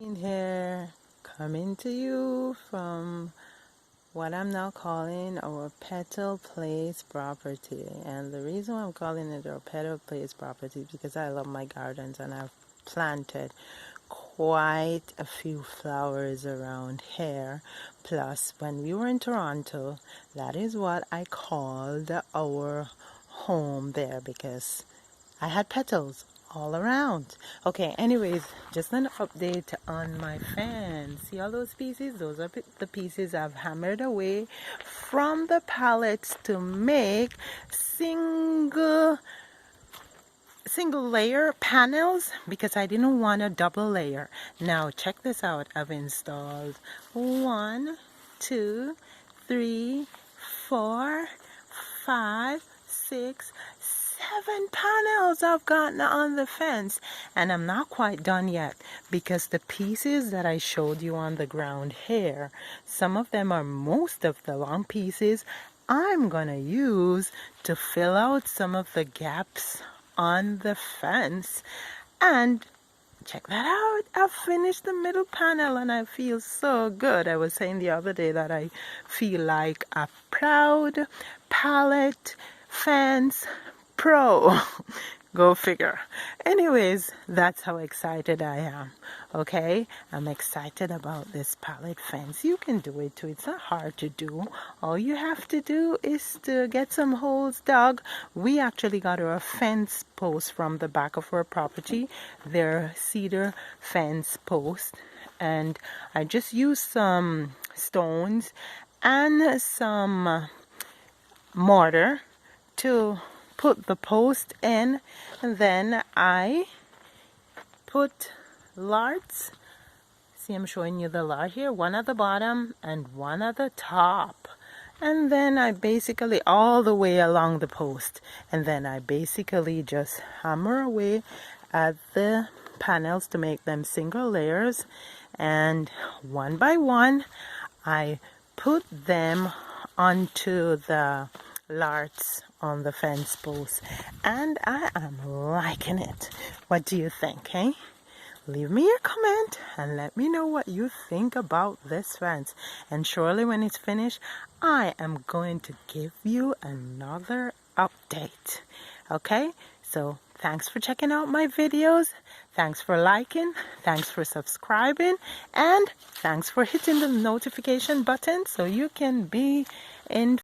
In here, coming to you from what I'm now calling our Petal Place property. And the reason why I'm calling it our Petal Place property is because I love my gardens and I've planted quite a few flowers around here. Plus, when we were in Toronto, that is what I called our home there because I had petals all around. Okay, anyways, just an update on my fence. See all those pieces? Those are the pieces I've hammered away from the pallets to make single layer panels because I didn't want a double layer. Now check this out. I've installed 1, 2, 3, 4, 5, 6, 7 panels I've gotten on the fence, and I'm not quite done yet because the pieces that I showed you on the ground here, some of them are most of the long pieces I'm gonna use to fill out some of the gaps on the fence. And check that out, I've finished the middle panel and I feel so good. I was saying the other day that I feel like a proud Pallet Fence pro. Go figure. Anyways, that's how excited I am. Okay, I'm excited about this pallet fence. You can do it too. It's not hard to do. All you have to do is to get some holes dug. We actually got our fence posts from the back of our property. They're cedar fence posts, and I just used some stones and some mortar to put the post in, and then I put lards. See, I'm showing you the lard here, one at the bottom and one at the top, and then I basically all the way along the post, and then I basically just hammer away at the panels to make them single layers, and one by one I put them onto the larts on the fence post, and I am liking it. What do you think, hey? Leave me a comment and let me know what you think about this fence, and surely when it's finished I am going to give you another update. Okay, so thanks for checking out my videos, thanks for liking, thanks for subscribing, and thanks for hitting the notification button so you can be in